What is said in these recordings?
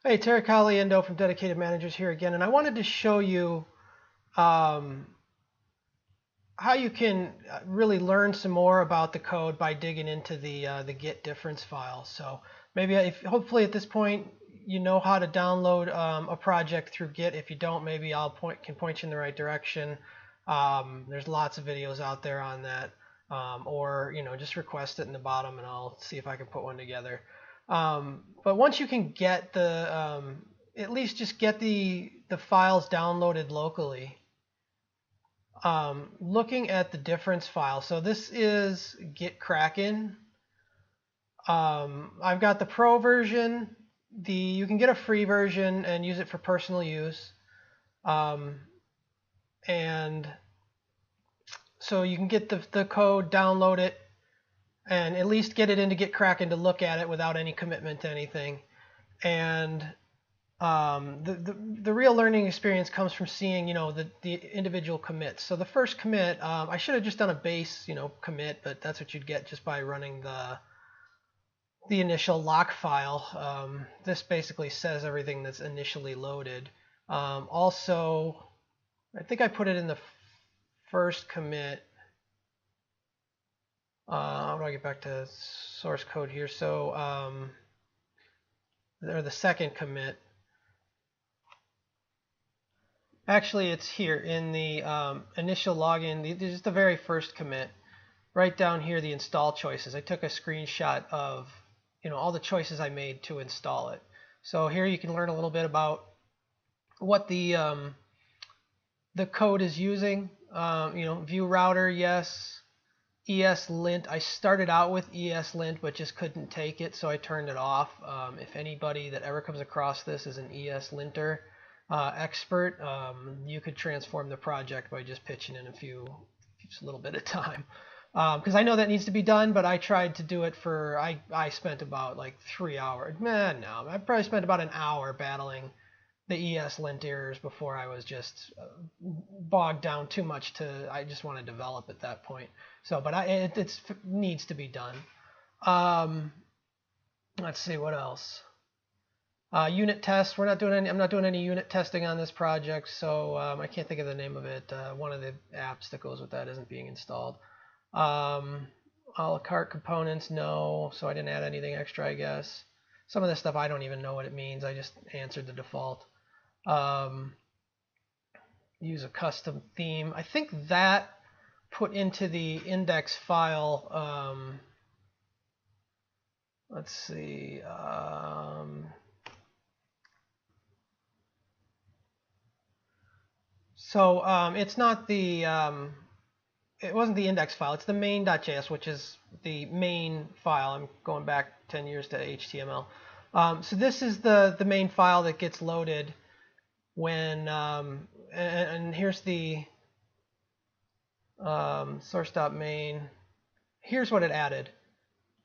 Hey, Terry Caliendo from Dedicated Managers here again, and I wanted to show you um, how you can really learn some more about the code by digging into the Git difference file. So maybe hopefully at this point you know how to download a project through Git. If you don't, maybe can point you in the right direction. There's lots of videos out there on that, or just request it in the bottom, and I'll see if I can put one together. But once you can get at least just get the files downloaded locally. Looking at the difference file, so this is Git Kraken. I've got the pro version. You can get a free version and use it for personal use. And so you can get the code, download it, and at least get it into Git Kraken to look at it without any commitment to anything. And the real learning experience comes from seeing the individual commits. So the first commit, I should have just done a base commit, but that's what you'd get just by running the initial lock file. This basically says everything that's initially loaded. Also, I think I put it in the first commit. How do I get back to source code here? So or the second commit. Actually, it's here in the initial login. This is the very first commit. Right down here, the install choices. I took a screenshot of all the choices I made to install it. So here you can learn a little bit about what the code is using. View router, yes. ESLint. I started out with ESLint, but just couldn't take it, so I turned it off. If anybody that ever comes across this is an ESLinter expert, you could transform the project by just pitching in just a little bit of time. Because I know that needs to be done, but I tried to do it for, I spent about like 3 hours. Man, no, I probably spent about an hour battling the ESLint errors before I was just bogged down too much I just want to develop at that point. So, but it needs to be done. Let's see what else. Unit tests. I'm not doing any unit testing on this project, so I can't think of the name of it. One of the apps that goes with that isn't being installed. A la carte components, no. So I didn't add anything extra, I guess. Some of this stuff I don't even know what it means. I just answered the default. Use a custom theme. I think that put into the index file. Let's see. So it's not the, it wasn't the index file. It's the main.js, which is the main file. I'm going back 10 years to HTML. So this is the main file that gets loaded when, and here's the source.main. Here's what it added.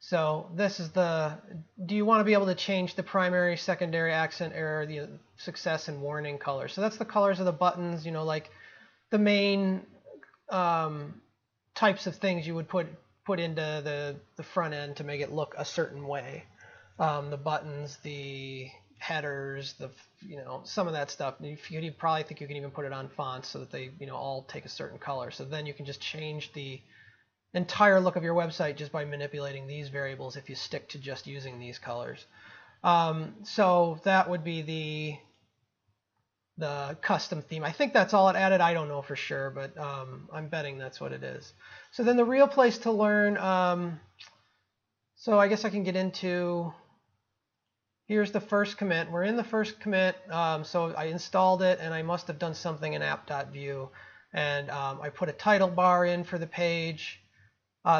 So this is do you want to be able to change the primary, secondary, accent, error, the success, and warning color? So that's the colors of the buttons, like the main types of things you would put into the front end to make it look a certain way. The buttons, the headers, some of that stuff. You probably think you can even put it on fonts so that they all take a certain color. So then you can just change the entire look of your website just by manipulating these variables if you stick to just using these colors. So that would be the custom theme. I think that's all it added. I don't know for sure, but I'm betting that's what it is. So then the real place to learn, so I guess I can get into, here's the first commit. We're in the first commit, so I installed it, and I must have done something in app.vue. And I put a title bar in for the page.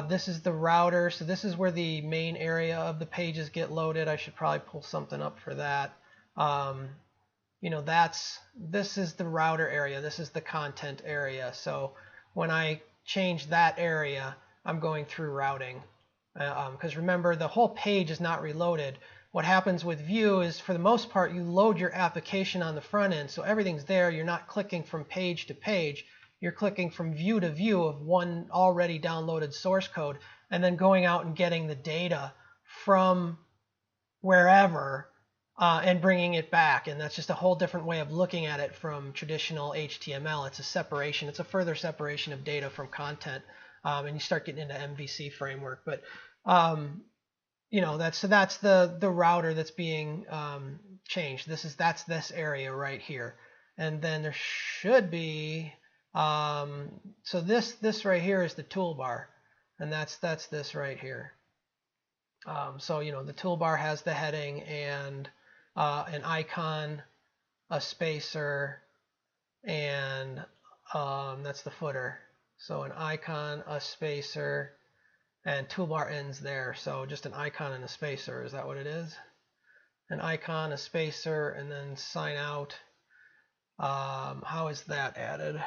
This is the router, so this is where the main area of the pages get loaded. I should probably pull something up for that. This is the router area. This is the content area. So when I change that area, I'm going through routing. Because remember, the whole page is not reloaded. What happens with Vue is, for the most part, you load your application on the front end, so everything's there. You're not clicking from page to page. You're clicking from view to view of one already downloaded source code, and then going out and getting the data from wherever and bringing it back. And that's just a whole different way of looking at it from traditional HTML. It's a separation. It's a further separation of data from content. And you start getting into MVC framework. But you know, that's the router that's being changed. That's this area right here. And then there should be so this right here is the toolbar, and that's this right here. So you know, the toolbar has the heading and an icon, a spacer, and that's the footer. So an icon, a spacer, and toolbar ends there. So just an icon and a spacer. Is that what it is? An icon, a spacer, and then sign out. How is that added?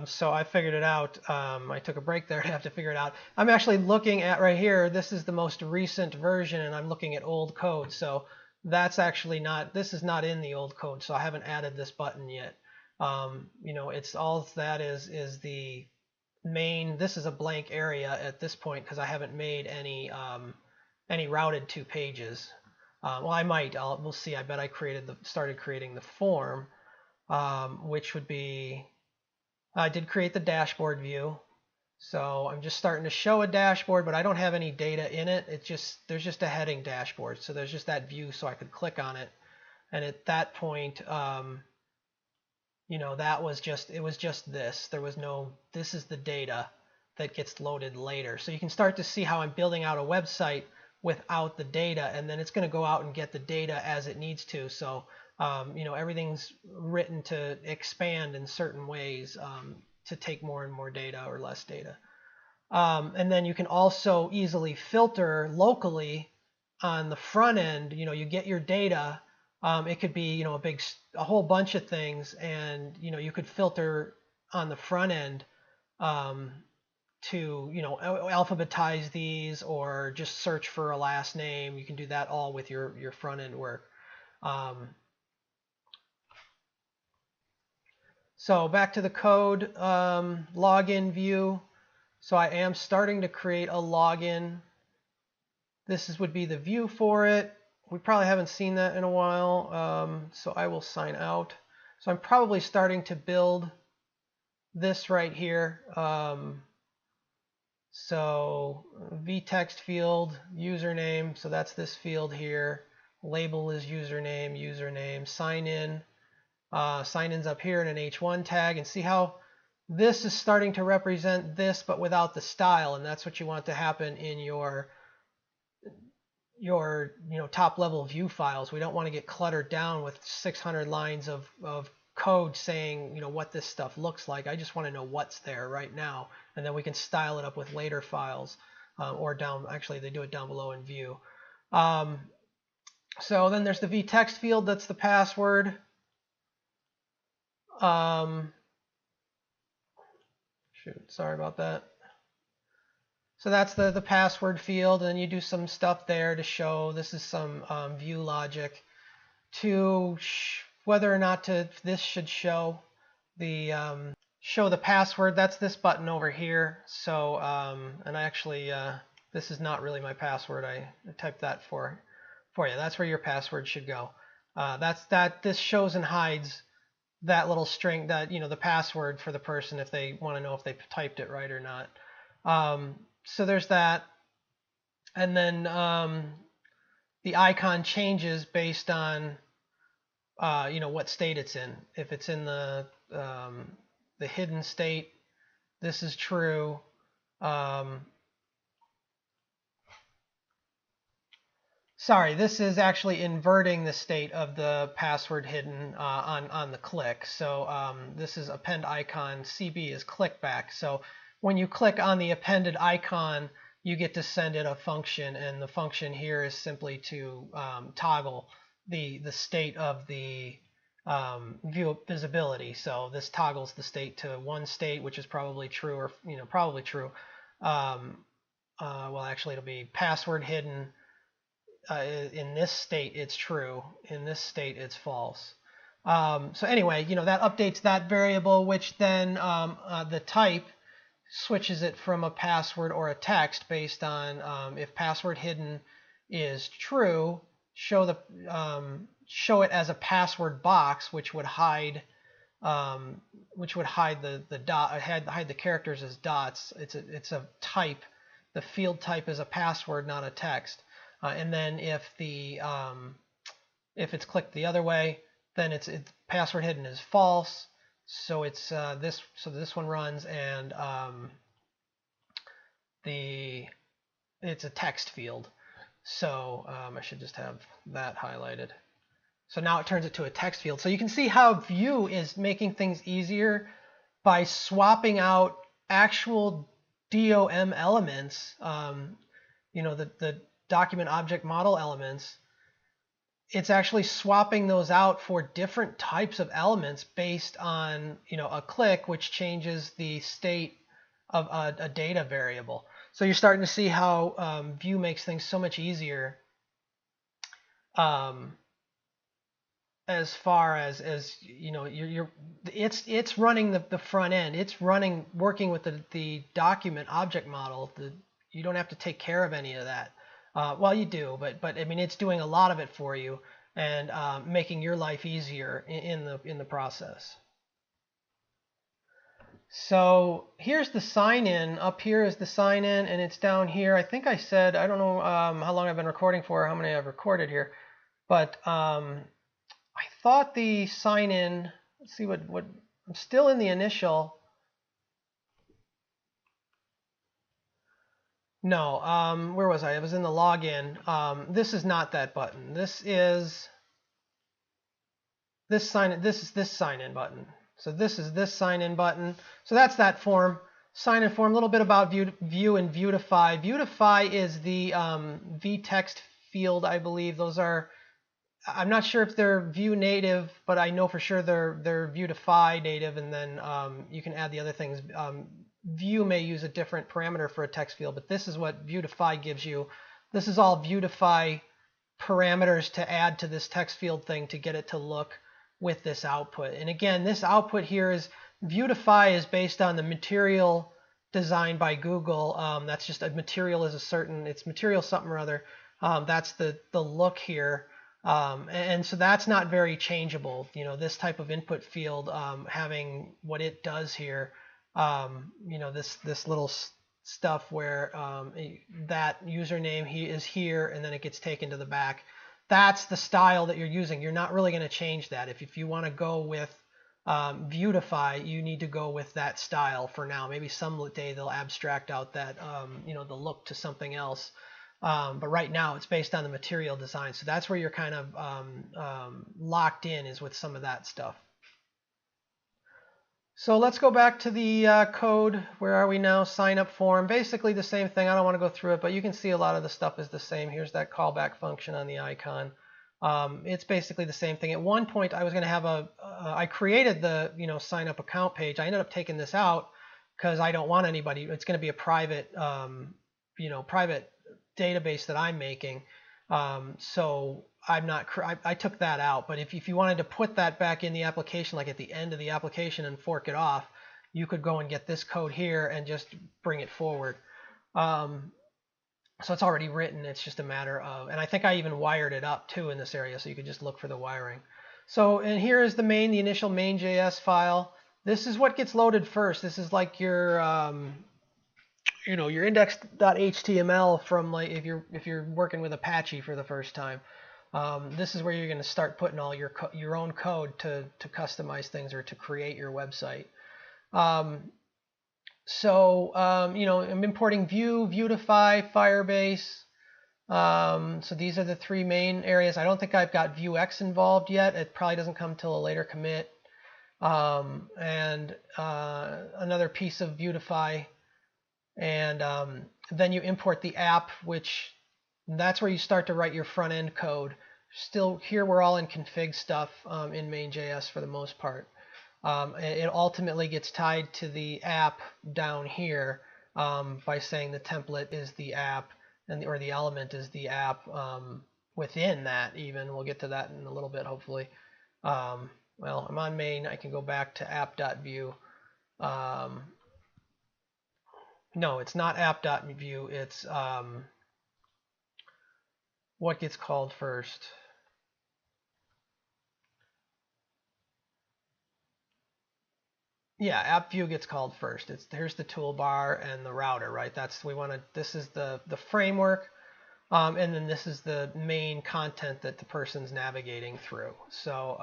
So I figured it out. I took a break there to have to figure it out. I'm actually looking at right here. This is the most recent version, and I'm looking at old code. So that's actually not, this is not in the old code. So I haven't added this button yet. You know, it's all that is the main. This is a blank area at this point because I haven't made any routed to pages. Well, I might. We'll see. I bet I started creating the form, which would be. I did create the dashboard view, so I'm just starting to show a dashboard, but I don't have any data in it. There's just a heading dashboard, so there's just that view, so I could click on it, and at that point, you know, it was just this. There was no. This is the data that gets loaded later. So you can start to see how I'm building out a website without the data, and then it's going to go out and get the data as it needs to. So you know, everything's written to expand in certain ways to take more and more data or less data. And then you can also easily filter locally on the front end. You know, you get your data. It could be, you know, a whole bunch of things, and you know, you could filter on the front end to, you know, alphabetize these or just search for a last name. You can do that all with your front end work. So back to the code, login view. So I am starting to create a login. This would be the view for it. We probably haven't seen that in a while, so I will sign out. So I'm probably starting to build this right here. So vtext field, username, so that's this field here. Label is username, sign in. Sign-in's up here in an H1 tag, and see how this is starting to represent this but without the style, and that's what you want to happen in your you know, top level view files. We don't want to get cluttered down with 600 lines of code saying, you know, what this stuff looks like. I just want to know what's there right now, and then we can style it up with later files or down. Actually, they do it down below in Vue. So then there's the vtext field. That's the password. Shoot, sorry about that. So that's the password field, and then you do some stuff there to show this is some Vue logic to whether or not this should show the password. That's this button over here. So and I actually this is not really my password. I typed that for you. That's where your password should go. This shows and hides that little string, that, you know, the password for the person if they want to know if they typed it right or not. So there's that, and then the icon changes based on you know, what state it's in. If it's in the hidden state, this is true. Sorry, this is actually inverting the state of the password hidden on the click. So this is append icon. CB is click back. So when you click on the appended icon, you get to send it a function, and the function here is simply to toggle the state of the view visibility. So this toggles the state to one state, which is probably true, or, you know, probably true. Well, actually, it'll be password hidden. In this state, it's true. In this state, it's false. So anyway, you know, that updates that variable, which then the type switches it from a password or a text based on if password hidden is true, show it as a password box, which would hide the dot, hide the characters as dots. It's a type. The field type is a password, not a text. And then if it's clicked the other way, then it's password hidden is false. So it's this one runs, and it's a text field. So I should just have that highlighted. So now it turns it to a text field. So you can see how Vue is making things easier by swapping out actual DOM elements, the document object model elements. It's actually swapping those out for different types of elements based on a click, which changes the state of a data variable. So you're starting to see how Vue makes things so much easier as far as it's running the front end. It's working with the document object model. You don't have to take care of any of that. Well, you do, but I mean, it's doing a lot of it for you and making your life easier in the process. So here's the sign in. Up here is the sign in, and it's down here. I think I said, I don't know how long I've been recording for, how many I've recorded here, but I thought the sign in, let's see what I'm still in the initial. No, where was I? I was in the login. This is not that button. This is this sign in button. So this is this sign in button. So that's that form. Sign in form. A little bit about Vue and Vuetify. Vuetify is the vtext field, I believe. Those are, I'm not sure if they're Vue native, but I know for sure they're Vuetify native, and then you can add the other things. Vue may use a different parameter for a text field, but this is what Vuetify gives you. This is all Vuetify parameters to add to this text field thing to get it to look with this output. And again, this output here is Vuetify is based on the material designed by Google. That's just a material is a certain, it's material something or other. That's the look here. And so that's not very changeable. This type of input field having what it does here, this little stuff where that username is here, and then it gets taken to the back. That's the style that you're using. You're not really going to change that. If you want to go with Vuetify, you need to go with that style for now. Maybe someday they'll abstract out that the look to something else. But right now it's based on the material design. So that's where you're kind of locked in, is with some of that stuff. So let's go back to the code. Where are we now? Sign up form. Basically the same thing. I don't want to go through it, but you can see a lot of the stuff is the same. Here's that callback function on the icon. It's basically the same thing. At one point I was going to have I created the sign up account page. I ended up taking this out because I don't want anybody. It's going to be a private private database that I'm making. So I took that out. But if you wanted to put that back in the application, like at the end of the application, and fork it off, you could go and get this code here and just bring it forward. So it's already written. It's just a matter of, and I think I even wired it up too in this area, so you could just look for the wiring. So, and here is the initial main.js file. This is what gets loaded first. This is like your your index.html from, like, if you're working with Apache for the first time. This is where you're going to start putting all your own code to customize things or to create your website. I'm importing Vue, Vuetify, Firebase. So these are the three main areas. I don't think I've got Vuex involved yet. It probably doesn't come till a later commit. And another piece of Vuetify. And then you import the app, which that's where you start to write your front end code. Still, here we're all in config stuff in main.js for the most part. It ultimately gets tied to the app down here by saying the template is the app, or the element is the app within that even. We'll get to that in a little bit, hopefully. Well, I'm on main. I can go back to app.vue. No, it's not app.vue. It's what gets called first? Yeah, app view gets called first. Here's the toolbar and the router, right? This is the framework, and then this is the main content that the person's navigating through. So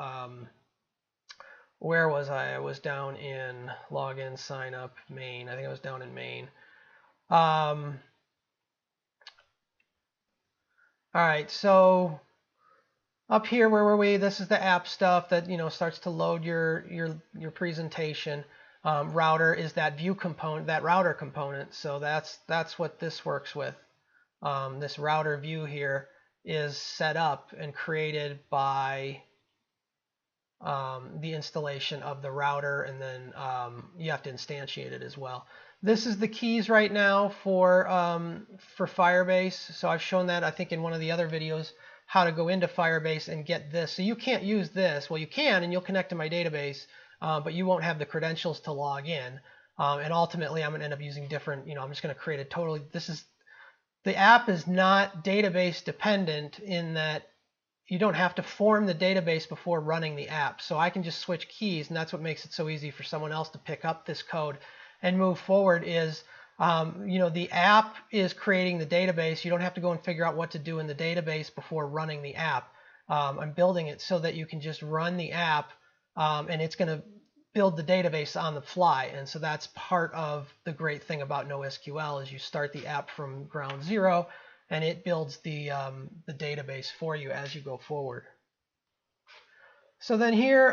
where was I? I was down in login, sign up, main. I think I was down in main. All right, so up here, where were we? This is the app stuff that starts to load your presentation. Router is that view component, that router component. So that's what this works with. This router view here is set up and created by the installation of the router, and then you have to instantiate it as well. This is the keys right now for Firebase. So I've shown that, I think, in one of the other videos, how to go into Firebase and get this. So you can't use this. Well, you can, and you'll connect to my database, but you won't have the credentials to log in. And ultimately, I'm going to end up using different, I'm just going to create a totally, the app is not database dependent in that you don't have to form the database before running the app. So I can just switch keys, and that's what makes it so easy for someone else to pick up this code and move forward is, the app is creating the database. You don't have to go and figure out what to do in the database before running the app. I'm building it so that you can just run the app, and it's going to build the database on the fly. And so that's part of the great thing about NoSQL is you start the app from ground zero, and it builds the database for you as you go forward. So then here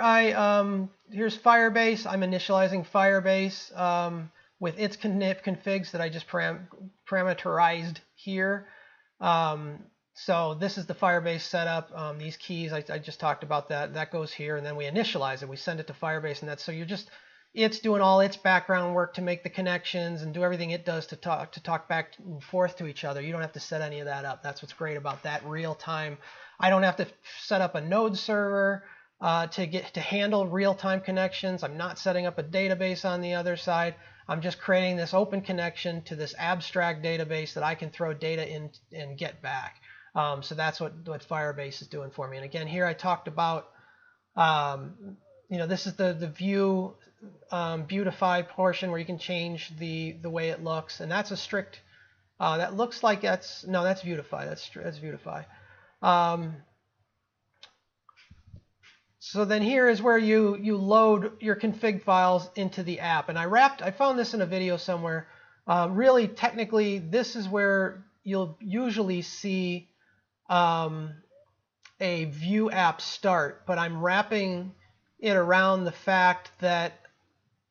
here's Firebase. I'm initializing Firebase with its configs that I just parameterized here. So this is the Firebase setup. These keys, I just talked about that. That goes here, and then we initialize it. We send it to Firebase, and that's so it's doing all its background work to make the connections and do everything it does to talk back and forth to each other. You don't have to set any of that up. That's what's great about that real time. I don't have to set up a node server to handle real-time connections. I'm not setting up a database on the other side. I'm just creating this open connection to this abstract database that I can throw data in and get back. So that's what Firebase is doing for me. And again, here I talked about, this is the Vue Vuetify portion where you can change the way it looks, and that's a strict. That looks like that's Vuetify. That's Vuetify. So then here is where you load your config files into the app, and I found this in a video somewhere. Really, technically, this is where you'll usually see a Vue app start, but I'm wrapping it around the fact that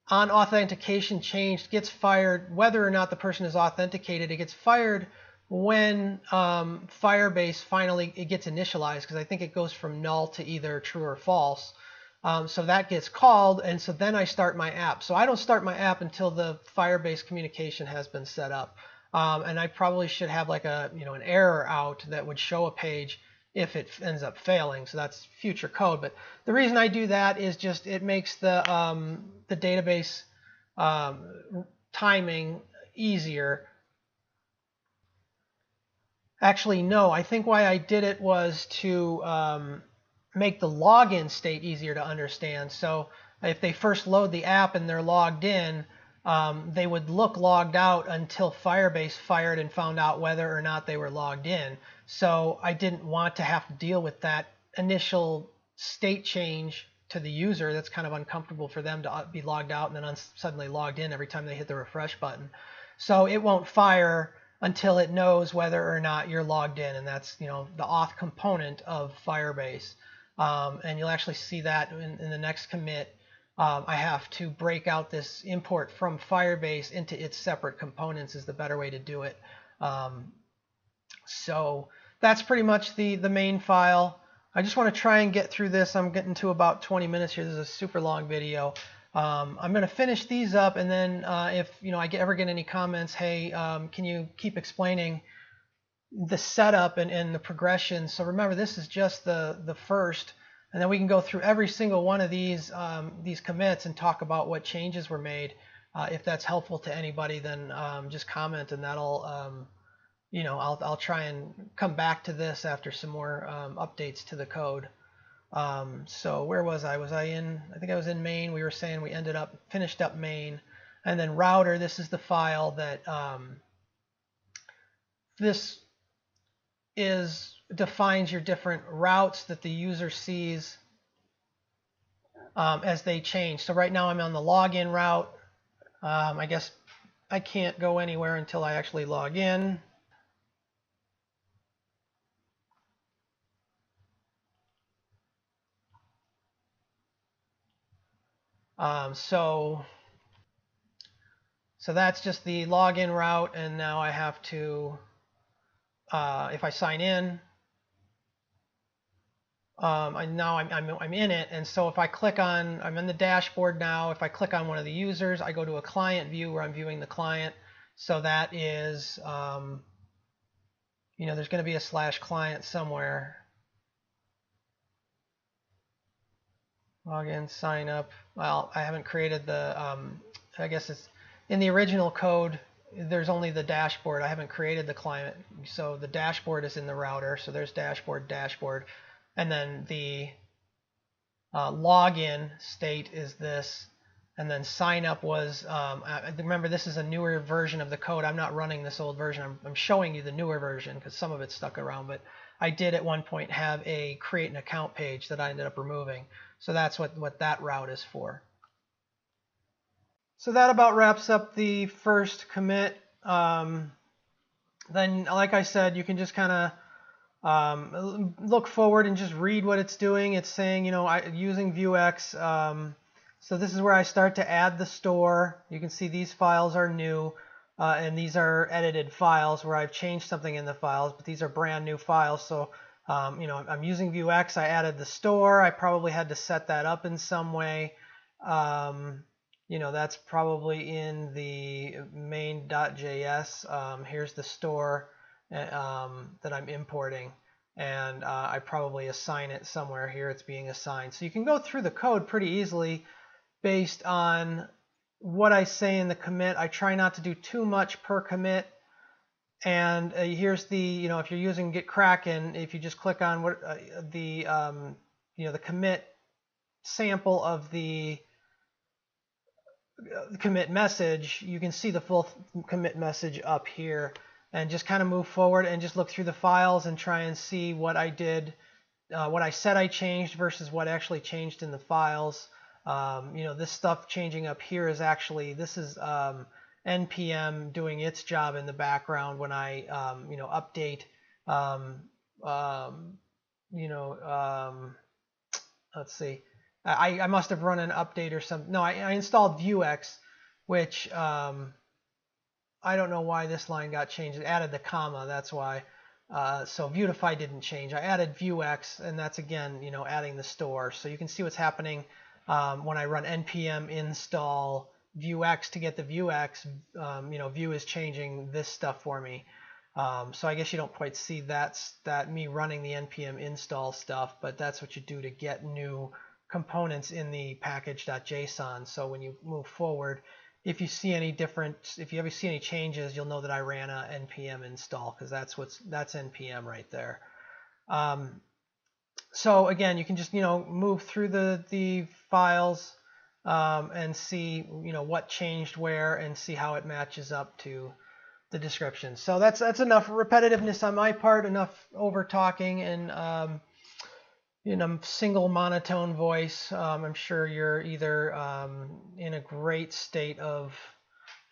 on authentication changed gets fired whether or not the person is authenticated. It gets fired when Firebase finally gets initialized, because I think it goes from null to either true or false. So that gets called, and so then I start my app. So I don't start my app until the Firebase communication has been set up. And I probably should have like an error out that would show a page if it ends up failing. So that's future code. But the reason I do that is just it makes the database timing easier. Actually, no. I think why I did it was to make the login state easier to understand. So if they first load the app and they're logged in, they would look logged out until Firebase fired and found out whether or not they were logged in. So I didn't want to have to deal with that initial state change to the user. That's kind of uncomfortable for them to be logged out and then suddenly logged in every time they hit the refresh button. So it won't fire until it knows whether or not you're logged in, and that's the auth component of Firebase. And you'll actually see that in the next commit. I have to break out this import from Firebase into its separate components is the better way to do it. So that's pretty much the main file. I just want to try and get through this. I'm getting to about 20 minutes here. This is a super long video. I'm going to finish these up, and then if I ever get any comments, hey, can you keep explaining the setup and the progression? So remember, this is just the first. And then we can go through every single one of these commits and talk about what changes were made. If that's helpful to anybody, then just comment, and that'll I'll try and come back to this after some more updates to the code. So where was I? I think I was in main. We were saying we finished up main. And then router, this is the file that this defines your different routes that the user sees as they change. So right now I'm on the login route. I guess I can't go anywhere until I actually log in. So that's just the login route, and now I have to, if I sign in, now I'm in it, and so if I click on, I'm in the dashboard now. If I click on one of the users, I go to a client view where I'm viewing the client. So that is, there's going to be a /client somewhere. Login, sign up. Well, I haven't created the, I guess it's in the original code. There's only the dashboard. I haven't created the client, so the dashboard is in the router. So there's dashboard, and then the login state is this, and then sign up was. Remember, this is a newer version of the code. I'm not running this old version. I'm showing you the newer version because some of it's stuck around. But I did at one point have a create an account page that I ended up removing. So that's what that route is for. So that about wraps up the first commit. Then, like I said, you can just kind of look forward and just read what it's doing. It's saying, using Vuex. So this is where I start to add the store. You can see these files are new, and these are edited files where I've changed something in the files, but these are brand new files. So I'm using Vuex. I added the store. I probably had to set that up in some way. That's probably in the main.js. Here's the store that I'm importing, and I probably assign it somewhere here. It's being assigned. So you can go through the code pretty easily based on what I say in the commit. I try not to do too much per commit. And here's the, if you're using Git Kraken, if you just click on what the commit sample of the commit message, you can see the full commit message up here, and just kind of move forward and just look through the files and try and see what I did, what I said I changed versus what actually changed in the files. This stuff changing up here is actually, this is NPM doing its job in the background when I, update, let's see. I must have run an update or something. No, I installed Vuex, which I don't know why this line got changed. It added the comma, that's why. So Vuetify didn't change. I added Vuex, and that's again, adding the store. So you can see what's happening when I run npm install Vuex to get the Vuex. Vue is changing this stuff for me. So I guess you don't quite see that me running the npm install stuff, but that's what you do to get new components in the package.json. So when you move forward, if you see any if you ever see any changes, you'll know that I ran a npm install, because that's npm right there. So again, you can just move through the files and see what changed where, and see how it matches up to the description. So that's enough repetitiveness on my part, enough over talking and in a single monotone voice. I'm sure you're either in a great state of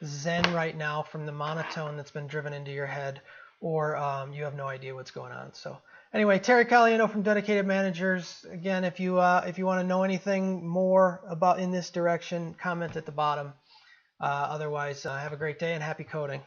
zen right now from the monotone that's been driven into your head, or you have no idea what's going on. So anyway, Terry Caliendo from Dedicated Managers. Again, if you want to know anything more about in this direction, comment at the bottom. Otherwise, have a great day and happy coding.